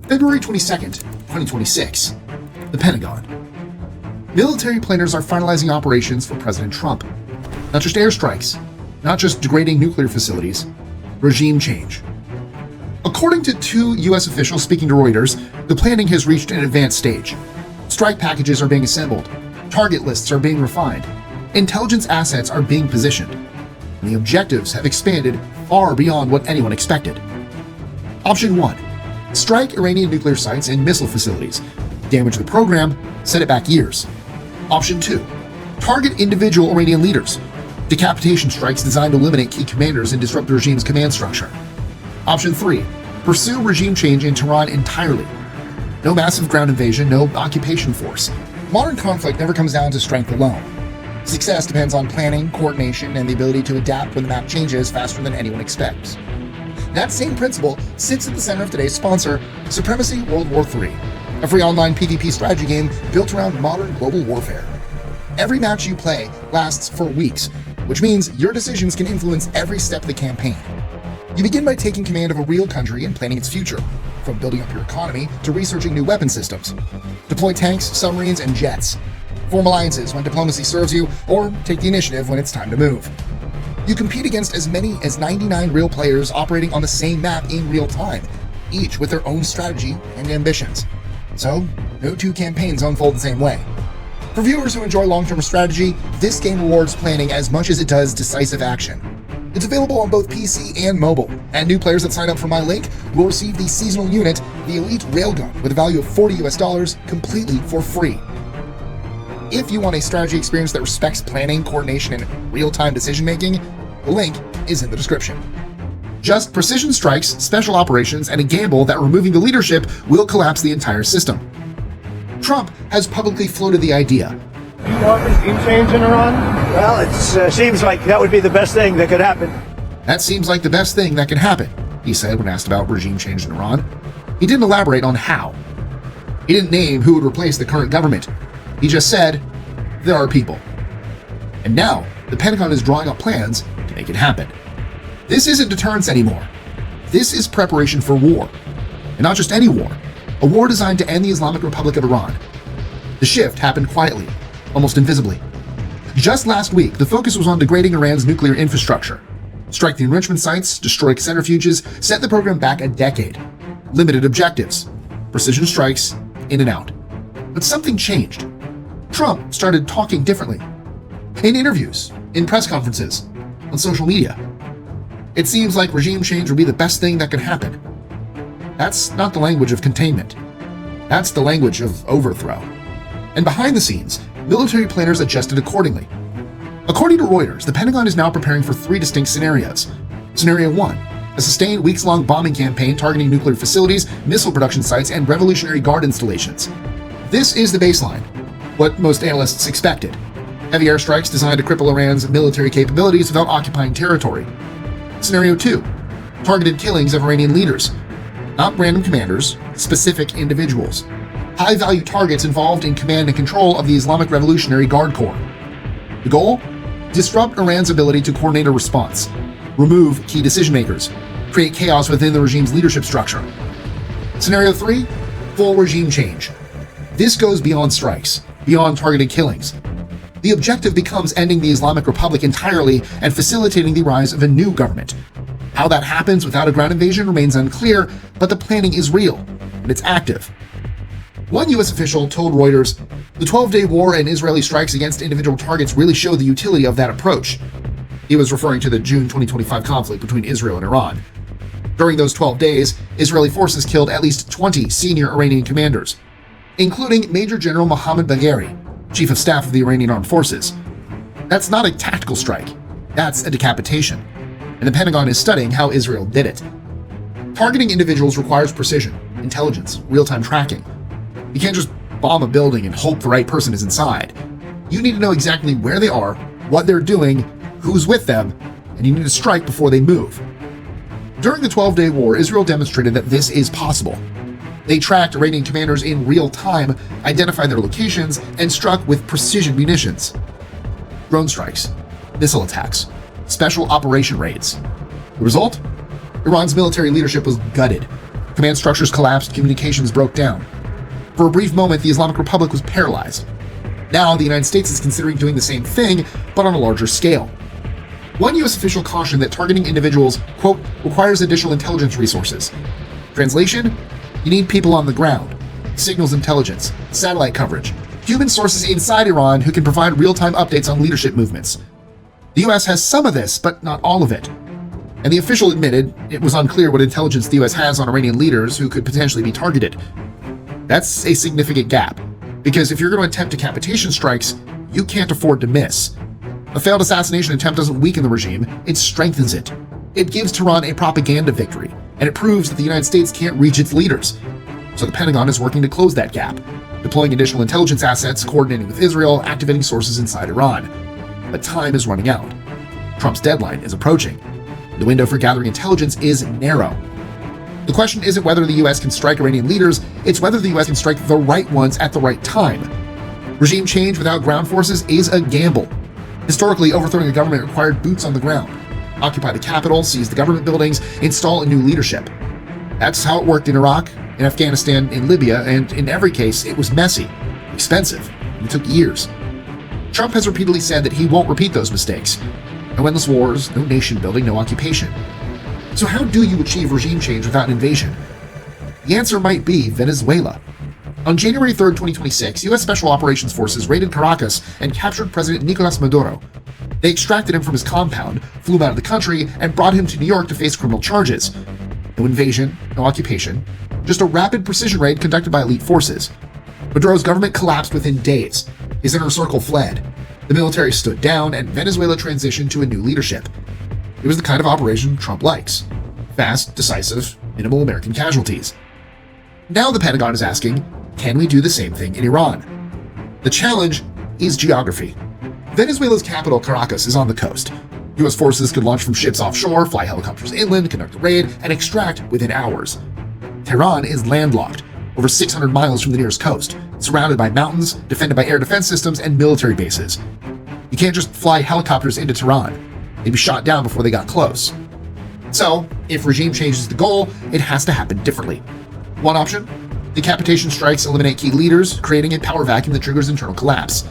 February 22nd, 2026. The Pentagon. Military planners are finalizing operations for President Trump. Not just airstrikes, not just degrading nuclear facilities, regime change. According to two U.S. officials speaking to Reuters, the planning has reached an advanced stage. Strike packages are being assembled, target lists are being refined, intelligence assets are being positioned, and the objectives have expanded far beyond what anyone expected. Option 1. Strike Iranian nuclear sites and missile facilities, damage the program, set it back years. Option 2. Target individual Iranian leaders, decapitation strikes designed to eliminate key commanders and disrupt the regime's command structure. Option 3. Pursue regime change in Tehran entirely. No massive ground invasion, no occupation force. Modern conflict never comes down to strength alone. Success depends on planning, coordination, and the ability to adapt when the map changes faster than anyone expects. That same principle sits at the center of today's sponsor, Supremacy World War III, a free online PvP strategy game built around modern global warfare. Every match you play lasts for weeks, which means your decisions can influence every step of the campaign. You begin by taking command of a real country and planning its future, from building up your economy to researching new weapon systems. Deploy tanks, submarines, and jets. Form alliances when diplomacy serves you, or take the initiative when it's time to move. You compete against as many as 99 real players operating on the same map in real time, each with their own strategy and ambitions. So, no two campaigns unfold the same way. For viewers who enjoy long-term strategy, this game rewards planning as much as it does decisive action. It's available on both PC and mobile, and new players that sign up for my link will receive the seasonal unit, the Elite Railgun, with a value of $40 US, completely for free. If you want a strategy experience that respects planning, coordination, and real-time decision-making, the link is in the description. Just precision strikes, special operations, and a gamble that removing the leadership will collapse the entire system. Trump has publicly floated the idea. Do you want regime change in Iran? Well, it seems like that would be the best thing that could happen. That seems like the best thing that can happen, he said when asked about regime change in Iran. He didn't elaborate on how. He didn't name who would replace the current government. He just said, there are people. And now, the Pentagon is drawing up plans to make it happen. This isn't deterrence anymore. This is preparation for war. And not just any war, a war designed to end the Islamic Republic of Iran. The shift happened quietly, almost invisibly. Just last week, the focus was on degrading Iran's nuclear infrastructure. Strike the enrichment sites, destroy centrifuges, set the program back a decade. Limited objectives. Precision strikes, in and out. But something changed. Trump started talking differently. In interviews, in press conferences, on social media. It seems like regime change would be the best thing that could happen. That's not the language of containment. That's the language of overthrow. And behind the scenes, military planners adjusted accordingly. According to Reuters, the Pentagon is now preparing for 3 distinct scenarios. Scenario 1, a sustained weeks-long bombing campaign targeting nuclear facilities, missile production sites, and Revolutionary Guard installations. This is the baseline, what most analysts expected. Heavy airstrikes designed to cripple Iran's military capabilities without occupying territory. Scenario 2, targeted killings of Iranian leaders. Not random commanders, specific individuals. High-value targets involved in command and control of the Islamic Revolutionary Guard Corps. The goal? Disrupt Iran's ability to coordinate a response, remove key decision-makers, create chaos within the regime's leadership structure. Scenario 3, full regime change. This goes beyond strikes, beyond targeted killings. The objective becomes ending the Islamic Republic entirely and facilitating the rise of a new government. How that happens without a ground invasion remains unclear, but the planning is real, and it's active. One U.S. official told Reuters, the 12-day war and Israeli strikes against individual targets really show the utility of that approach. He was referring to the June 2025 conflict between Israel and Iran. During those 12 days, Israeli forces killed at least 20 senior Iranian commanders, including Major General Mohammad Bagheri, Chief of Staff of the Iranian Armed Forces. That's not a tactical strike. That's a decapitation. And the Pentagon is studying how Israel did it. Targeting individuals requires precision, intelligence, real-time tracking. You can't just bomb a building and hope the right person is inside. You need to know exactly where they are, what they're doing, who's with them, and you need to strike before they move. During the 12-day war, Israel demonstrated that this is possible. They tracked Iranian commanders in real time, identified their locations, and struck with precision munitions. Drone strikes, missile attacks, special operation raids. The result? Iran's military leadership was gutted. Command structures collapsed, communications broke down. For a brief moment, the Islamic Republic was paralyzed. Now, the United States is considering doing the same thing, but on a larger scale. One U.S. official cautioned that targeting individuals, quote, requires additional intelligence resources. Translation? You need people on the ground, signals intelligence, satellite coverage, human sources inside Iran who can provide real-time updates on leadership movements. The U.S. has some of this, but not all of it. And the official admitted it was unclear what intelligence the U.S. has on Iranian leaders who could potentially be targeted. That's a significant gap, because if you're going to attempt decapitation strikes, you can't afford to miss. A failed assassination attempt doesn't weaken the regime, it strengthens it. It gives Tehran a propaganda victory, and it proves that the United States can't reach its leaders. So the Pentagon is working to close that gap, deploying additional intelligence assets, coordinating with Israel, activating sources inside Iran. But time is running out. Trump's deadline is approaching. The window for gathering intelligence is narrow. The question isn't whether the U.S. can strike Iranian leaders, it's whether the U.S. can strike the right ones at the right time. Regime change without ground forces is a gamble. Historically, overthrowing a government required boots on the ground. Occupy the capital, seize the government buildings, install a new leadership. That's how it worked in Iraq, in Afghanistan, in Libya, and in every case, it was messy, expensive, and it took years. Trump has repeatedly said that he won't repeat those mistakes. No endless wars, no nation building, no occupation. So how do you achieve regime change without an invasion? The answer might be Venezuela. On January 3, 2026, U.S. Special Operations Forces raided Caracas and captured President Nicolas Maduro. They extracted him from his compound, flew him out of the country, and brought him to New York to face criminal charges. No invasion, no occupation, just a rapid precision raid conducted by elite forces. Maduro's government collapsed within days. His inner circle fled. The military stood down, and Venezuela transitioned to a new leadership. It was the kind of operation Trump likes. Fast, decisive, minimal American casualties. Now the Pentagon is asking, can we do the same thing in Iran? The challenge is geography. Venezuela's capital, Caracas, is on the coast. U.S. forces could launch from ships offshore, fly helicopters inland, conduct a raid, and extract within hours. Tehran is landlocked, over 600 miles from the nearest coast, surrounded by mountains, defended by air defense systems, and military bases. You can't just fly helicopters into Tehran. They'd be shot down before they got close. So, if regime change is the goal, it has to happen differently. One option: decapitation strikes eliminate key leaders, creating a power vacuum that triggers internal collapse.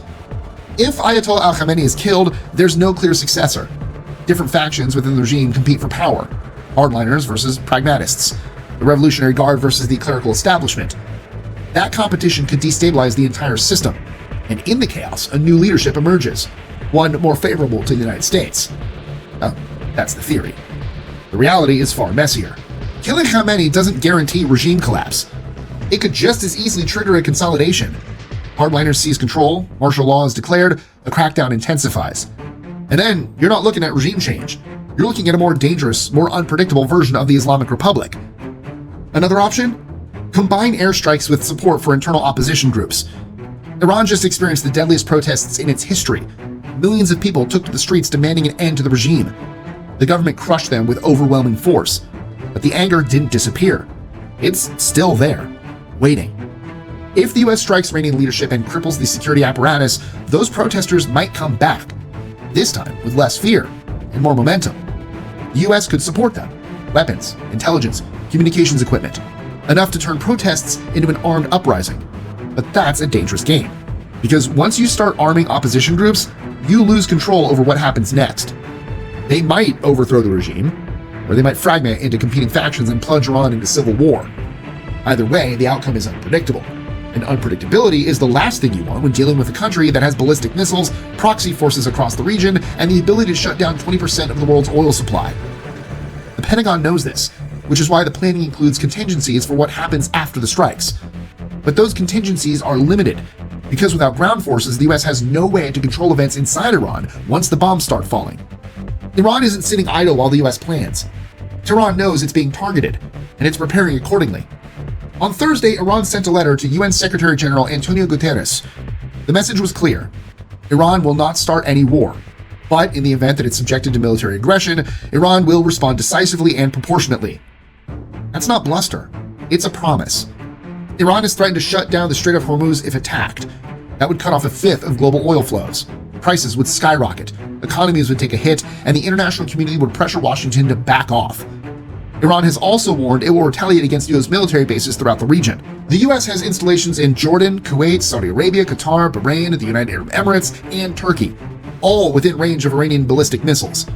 If Ayatollah al-Khamenei is killed, there's no clear successor. Different factions within the regime compete for power. Hardliners versus pragmatists. The Revolutionary Guard versus the clerical establishment. That competition could destabilize the entire system. And in the chaos, a new leadership emerges. One more favorable to the United States. That's the theory. The reality is far messier. Killing Khamenei doesn't guarantee regime collapse. It could just as easily trigger a consolidation. Hardliners seize control, martial law is declared, a crackdown intensifies. And then you're not looking at regime change. You're looking at a more dangerous, more unpredictable version of the Islamic Republic. Another option? Combine airstrikes with support for internal opposition groups. Iran just experienced the deadliest protests in its history. Millions of people took to the streets demanding an end to the regime. The government crushed them with overwhelming force. But the anger didn't disappear. It's still there, waiting. If the US strikes Iranian leadership and cripples the security apparatus, those protesters might come back. This time with less fear and more momentum. The US could support them. Weapons, intelligence, communications equipment. Enough to turn protests into an armed uprising. But that's a dangerous game. Because once you start arming opposition groups, you lose control over what happens next. They might overthrow the regime, or they might fragment into competing factions and plunge Iran into civil war. Either way, the outcome is unpredictable. And unpredictability is the last thing you want when dealing with a country that has ballistic missiles, proxy forces across the region, and the ability to shut down 20% of the world's oil supply. The Pentagon knows this, which is why the planning includes contingencies for what happens after the strikes. But those contingencies are limited, because without ground forces, the US has no way to control events inside Iran once the bombs start falling. Iran isn't sitting idle while the US plans. Tehran knows it's being targeted, and it's preparing accordingly. On Thursday, Iran sent a letter to UN Secretary General Antonio Guterres. The message was clear. Iran will not start any war, but in the event that it's subjected to military aggression, Iran will respond decisively and proportionately. That's not bluster. It's a promise. Iran has threatened to shut down the Strait of Hormuz if attacked. That would cut off a fifth of global oil flows. Prices would skyrocket, economies would take a hit, and the international community would pressure Washington to back off. Iran has also warned it will retaliate against U.S. military bases throughout the region. The U.S. has installations in Jordan, Kuwait, Saudi Arabia, Qatar, Bahrain, the United Arab Emirates, and Turkey, all within range of Iranian ballistic missiles.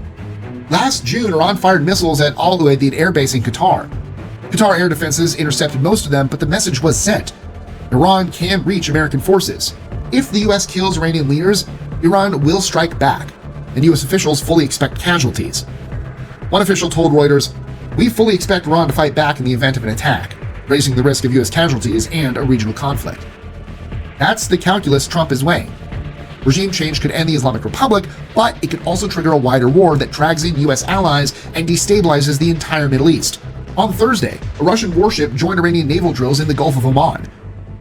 Last June, Iran fired missiles at Udeid Air Base in Qatar. Qatar air defenses intercepted most of them, but the message was sent. Iran can reach American forces. If the U.S. kills Iranian leaders, Iran will strike back, and U.S. officials fully expect casualties. One official told Reuters, "We fully expect Iran to fight back in the event of an attack, raising the risk of U.S. casualties and a regional conflict." That's the calculus Trump is weighing. Regime change could end the Islamic Republic, but it could also trigger a wider war that drags in U.S. allies and destabilizes the entire Middle East. On Thursday, a Russian warship joined Iranian naval drills in the Gulf of Oman.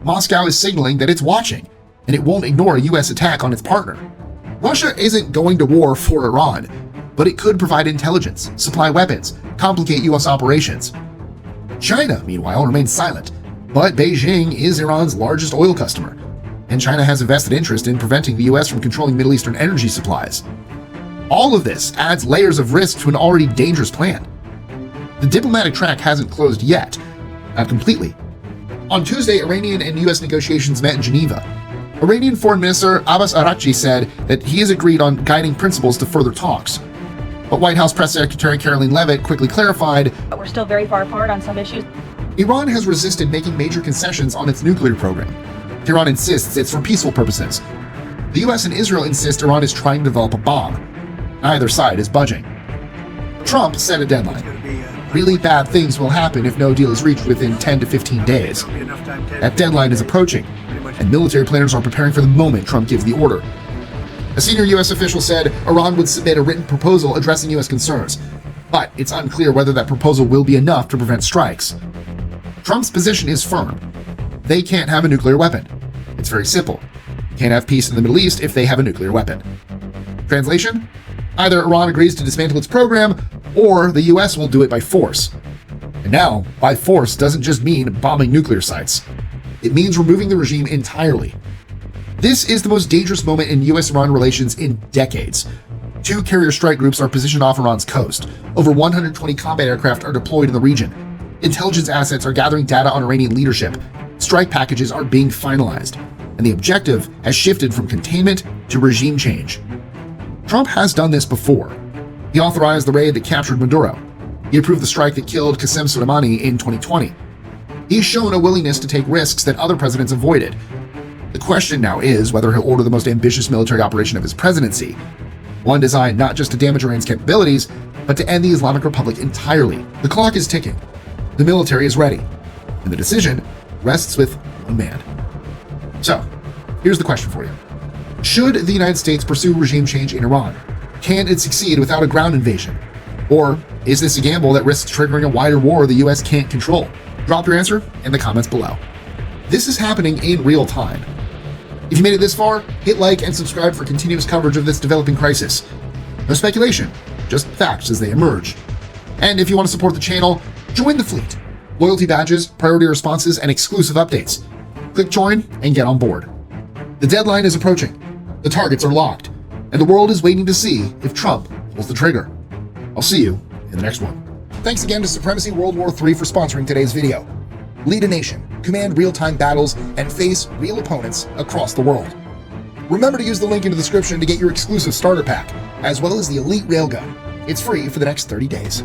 Moscow is signaling that it's watching, and it won't ignore a U.S. attack on its partner. Russia isn't going to war for Iran, but it could provide intelligence, supply weapons, complicate U.S. operations. China, meanwhile, remains silent, but Beijing is Iran's largest oil customer, and China has a vested interest in preventing the U.S. from controlling Middle Eastern energy supplies. All of this adds layers of risk to an already dangerous plan. The diplomatic track hasn't closed yet, not completely. On Tuesday, Iranian and U.S. negotiations met in Geneva. Iranian Foreign Minister Abbas Araghchi said that he has agreed on guiding principles to further talks. But White House Press Secretary Karoline Leavitt quickly clarified, "But we're still very far apart on some issues." Iran has resisted making major concessions on its nuclear program. Tehran insists it's for peaceful purposes. The US and Israel insist Iran is trying to develop a bomb. Neither side is budging. Trump set a deadline. Really bad things will happen if no deal is reached within 10 to 15 days. That deadline is approaching, and military planners are preparing for the moment Trump gives the order. A senior US official said Iran would submit a written proposal addressing US concerns, but it's unclear whether that proposal will be enough to prevent strikes. Trump's position is firm. They can't have a nuclear weapon. It's very simple. You can't have peace in the Middle East if they have a nuclear weapon. Translation? Either Iran agrees to dismantle its program, or the US will do it by force. And now, by force doesn't just mean bombing nuclear sites. It means removing the regime entirely. This is the most dangerous moment in US-Iran relations in decades. 2 carrier strike groups are positioned off Iran's coast. Over 120 combat aircraft are deployed in the region. Intelligence assets are gathering data on Iranian leadership. Strike packages are being finalized, and the objective has shifted from containment to regime change. Trump has done this before. He authorized the raid that captured Maduro. He approved the strike that killed Qasem Soleimani in 2020. He's shown a willingness to take risks that other presidents avoided. The question now is whether he'll order the most ambitious military operation of his presidency, one designed not just to damage Iran's capabilities, but to end the Islamic Republic entirely. The clock is ticking. The military is ready, and the decision rests with one man. So, here's the question for you. Should the United States pursue regime change in Iran? Can it succeed without a ground invasion? Or is this a gamble that risks triggering a wider war the US can't control? Drop your answer in the comments below. This is happening in real time. If you made it this far, hit like and subscribe for continuous coverage of this developing crisis. No speculation, just facts as they emerge. And if you want to support the channel, join the fleet. Loyalty badges, priority responses, and exclusive updates. Click join and get on board. The deadline is approaching. The targets are locked, and the world is waiting to see if Trump pulls the trigger. I'll see you in the next one. Thanks again to Supremacy World War III for sponsoring today's video. Lead a nation, command real-time battles, and face real opponents across the world. Remember to use the link in the description to get your exclusive starter pack, as well as the Elite Railgun. It's free for the next 30 days.